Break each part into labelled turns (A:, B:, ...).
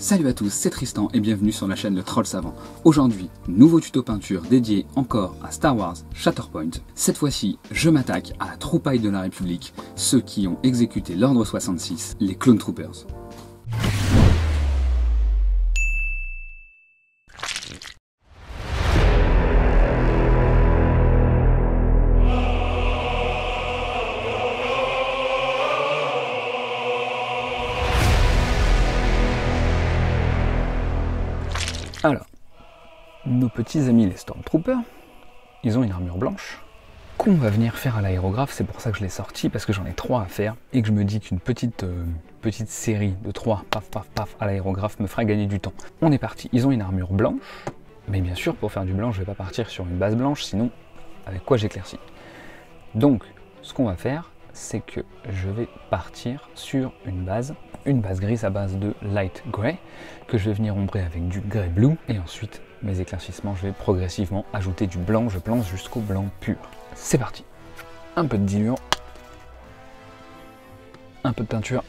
A: Salut à tous, c'est Tristan et bienvenue sur la chaîne Le Troll Savant. Aujourd'hui, nouveau tuto peinture dédié encore à Star Wars Shatterpoint. Cette fois-ci, je m'attaque à la troupaille de la République, ceux qui ont exécuté l'Ordre 66, les Clone Troopers. Alors, nos petits amis les Stormtroopers, ils ont une armure blanche qu'on va venir faire à l'aérographe. C'est pour ça que je l'ai sorti, parce que j'en ai 3 à faire et que je me dis qu'une petite série de 3 paf paf paf à l'aérographe me fera gagner du temps. On est parti, ils ont une armure blanche, mais bien sûr pour faire du blanc je vais pas partir sur une base blanche, sinon avec quoi j'éclaircis. Donc ce qu'on va faire, c'est que je vais partir sur une base grise à base de light grey que je vais venir ombrer avec du grey blue, et ensuite mes éclaircissements je vais progressivement ajouter du blanc, je plante jusqu'au blanc pur. C'est parti, un peu de diluant, un peu de peinture,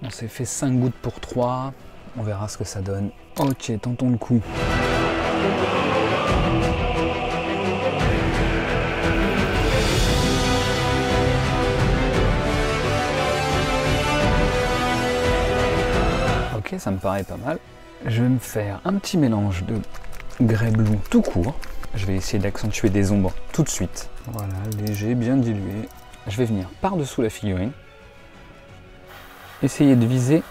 A: on s'est fait 5 gouttes pour 3, on verra ce que ça donne. Ok, tentons le coup. Ok, ça me paraît pas mal. Je vais me faire un petit mélange de grey blue tout court. Je vais essayer d'accentuer des ombres tout de suite. Voilà, léger, bien dilué. Je vais venir par-dessous la figurine. Essayer de viser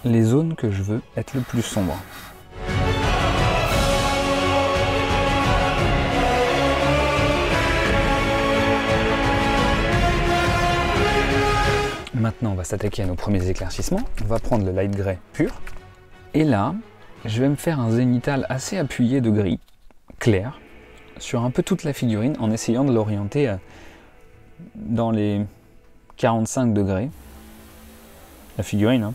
A: les zones que je veux être le plus sombre. Maintenant, on va s'attaquer à nos premiers éclaircissements. On va prendre le light grey pur. Et là, je vais me faire un zénithal assez appuyé de gris clair sur un peu toute la figurine en essayant de l'orienter dans les 45 degrés. La figurine, hein.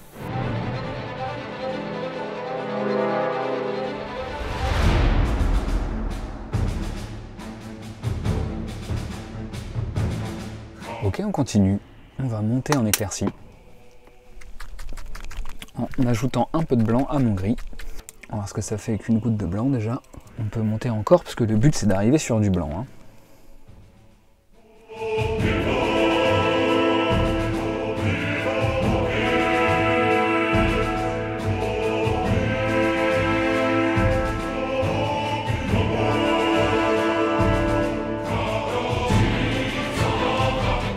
A: Ok, on continue. On va monter en éclaircie en ajoutant un peu de blanc à mon gris. On va voir ce que ça fait avec une goutte de blanc déjà. On peut monter encore parce que le but c'est d'arriver sur du blanc, hein.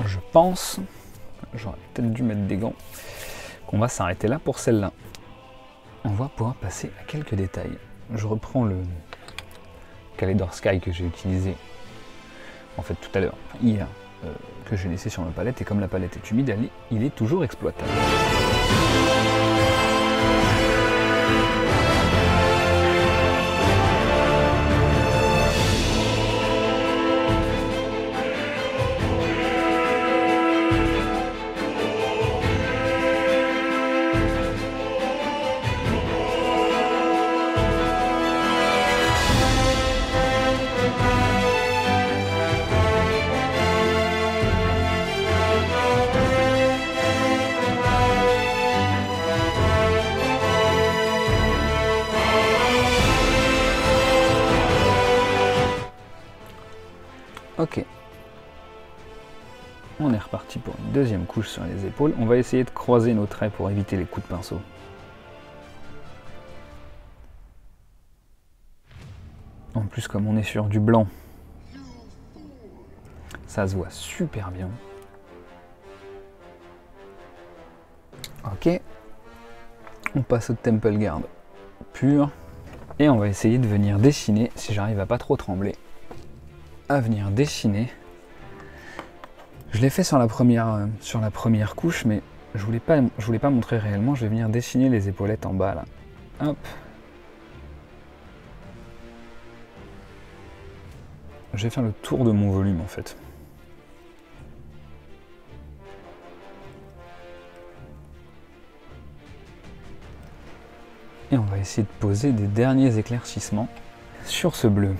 A: Je pense, j'aurais peut-être dû mettre des gants, qu'on va s'arrêter là pour celle-là. On va pouvoir passer à quelques détails. Je reprends le Kaledor Sky que j'ai utilisé en fait tout à l'heure, hier, que j'ai laissé sur ma palette, et comme la palette est humide, il est toujours exploitable. Ok, on est reparti pour une deuxième couche sur les épaules. On va essayer de croiser nos traits pour éviter les coups de pinceau. En plus, comme on est sur du blanc, ça se voit super bien. Ok, on passe au Temple Guard pur et on va essayer de venir dessiner, si j'arrive à pas trop trembler, à venir dessiner. Je l'ai fait sur la première couche, mais je voulais pas montrer réellement. Je vais venir dessiner les épaulettes en bas là. Hop. Je vais faire le tour de mon volume en fait. Et on va essayer de poser des derniers éclaircissements sur ce bleu.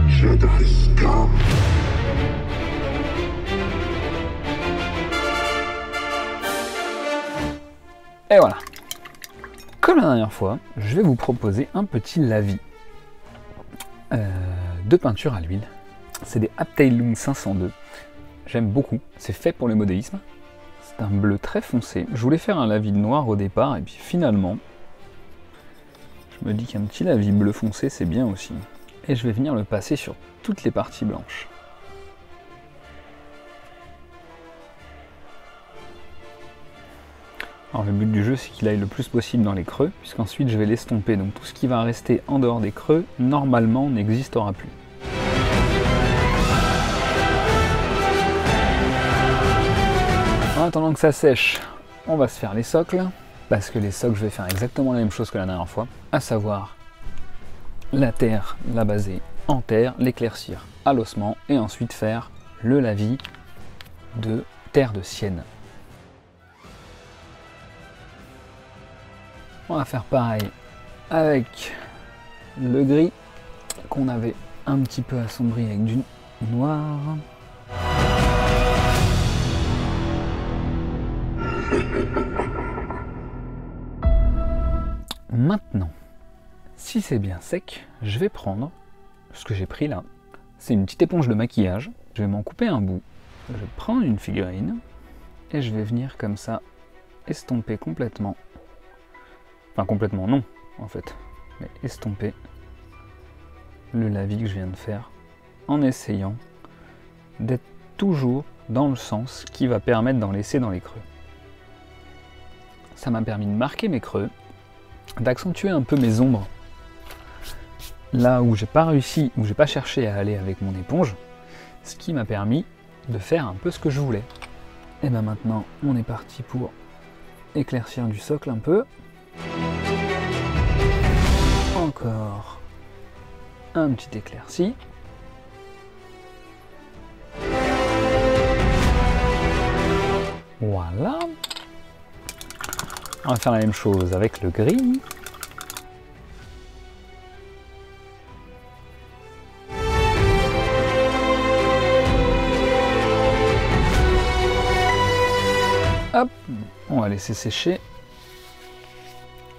B: Jedi scum.
A: Et voilà. Comme la dernière fois, je vais vous proposer un petit lavis de peinture à l'huile. C'est des Abteilung 502. J'aime beaucoup, c'est fait pour le modélisme. C'est un bleu très foncé. Je voulais faire un lavis noir au départ, et puis finalement, je me dis qu'un petit lavis bleu foncé, c'est bien aussi. Et je vais venir le passer sur toutes les parties blanches. Alors le but du jeu, c'est qu'il aille le plus possible dans les creux, puisqu'ensuite je vais l'estomper. Donc tout ce qui va rester en dehors des creux, normalement, n'existera plus. En attendant que ça sèche, on va se faire les socles, parce que les socles, je vais faire exactement la même chose que la dernière fois, à savoir la terre, la baser en terre, l'éclaircir à l'ossement, et ensuite faire le lavis de terre de sienne. On va faire pareil avec le gris qu'on avait un petit peu assombri avec du noir. Maintenant, si c'est bien sec, je vais prendre ce que j'ai pris là. C'est une petite éponge de maquillage. Je vais m'en couper un bout. Je vais prendre une figurine et je vais venir comme ça estomper complètement. Enfin complètement non en fait, mais estomper le lavis que je viens de faire en essayant d'être toujours dans le sens qui va permettre d'en laisser dans les creux. Ça m'a permis de marquer mes creux, d'accentuer un peu mes ombres là où j'ai pas réussi, où j'ai pas cherché à aller avec mon éponge, ce qui m'a permis de faire un peu ce que je voulais. Et bien maintenant on est parti pour éclaircir du socle un peu. Encore un petit éclairci. Voilà. On va faire la même chose avec le gris. Hop, on va laisser sécher.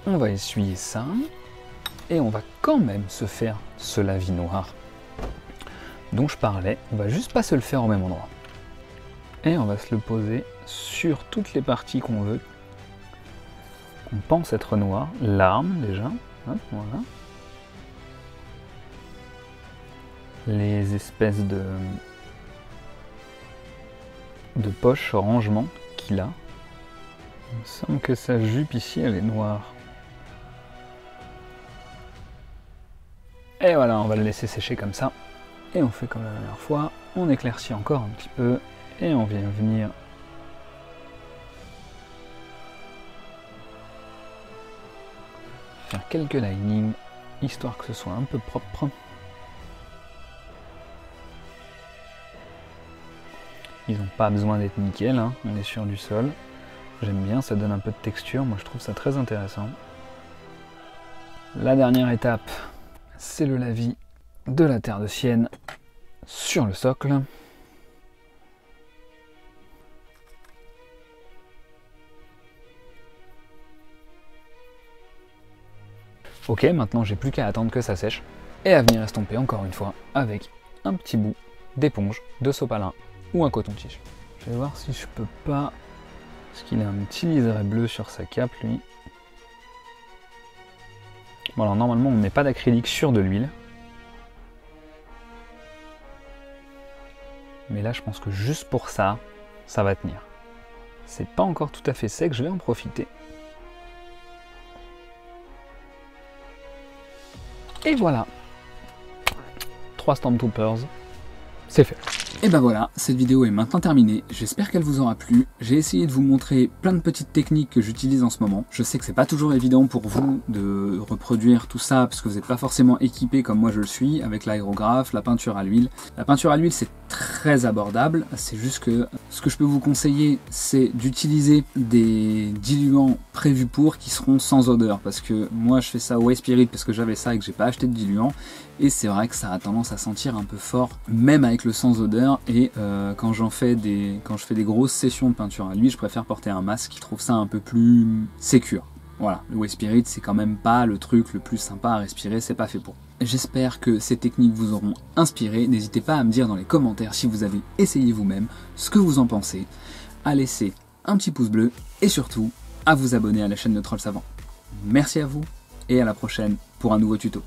A: On va essuyer ça. Et on va quand même se faire ce lavis noir dont je parlais. On va juste pas se le faire au même endroit. Et on va se le poser sur toutes les parties qu'on veut, qu'on pense être noires. L'arme déjà, hop, voilà. Les espèces de poches, rangements qu'il a. Il me semble que sa jupe ici, elle est noire. Et voilà, on va le laisser sécher comme ça. Et on fait comme la dernière fois, on éclaircit encore un petit peu et on vient venir faire quelques linings, histoire que ce soit un peu propre. Ils n'ont pas besoin d'être nickel, hein. On est sur du sol. J'aime bien, ça donne un peu de texture, moi je trouve ça très intéressant. La dernière étape, c'est le lavis de la terre de sienne sur le socle. Ok, maintenant j'ai plus qu'à attendre que ça sèche et à venir estomper encore une fois avec un petit bout d'éponge, de sopalin ou un coton-tige. Je vais voir si je peux pas, parce qu'il a un petit liseré bleu sur sa cape lui. Bon alors normalement on ne met pas d'acrylique sur de l'huile. Mais là je pense que juste pour ça, ça va tenir. C'est pas encore tout à fait sec, je vais en profiter. Et voilà, 3 Stormtroopers, c'est fait. Et ben voilà, cette vidéo est maintenant terminée, j'espère qu'elle vous aura plu. J'ai essayé de vous montrer plein de petites techniques que j'utilise en ce moment. Je sais que c'est pas toujours évident pour vous de reproduire tout ça, parce que vous n'êtes pas forcément équipé comme moi je le suis, avec l'aérographe, la peinture à l'huile. La peinture à l'huile c'est très abordable, c'est juste que ce que je peux vous conseiller c'est d'utiliser des diluants prévus pour qui seront sans odeur, parce que moi je fais ça au White-Spirit parce que j'avais ça et que j'ai pas acheté de diluant, et c'est vrai que ça a tendance à sentir un peu fort, même avec avec le sans odeur, et quand je fais des grosses sessions de peinture à l'huile, je préfère porter un masque, je trouve ça un peu plus sécure. Voilà, le Way Spirit, c'est quand même pas le truc le plus sympa à respirer, c'est pas fait pour. J'espère que ces techniques vous auront inspiré. N'hésitez pas à me dire dans les commentaires si vous avez essayé vous-même, ce que vous en pensez, à laisser un petit pouce bleu et surtout à vous abonner à la chaîne de Troll Savant. Merci à vous et à la prochaine pour un nouveau tuto.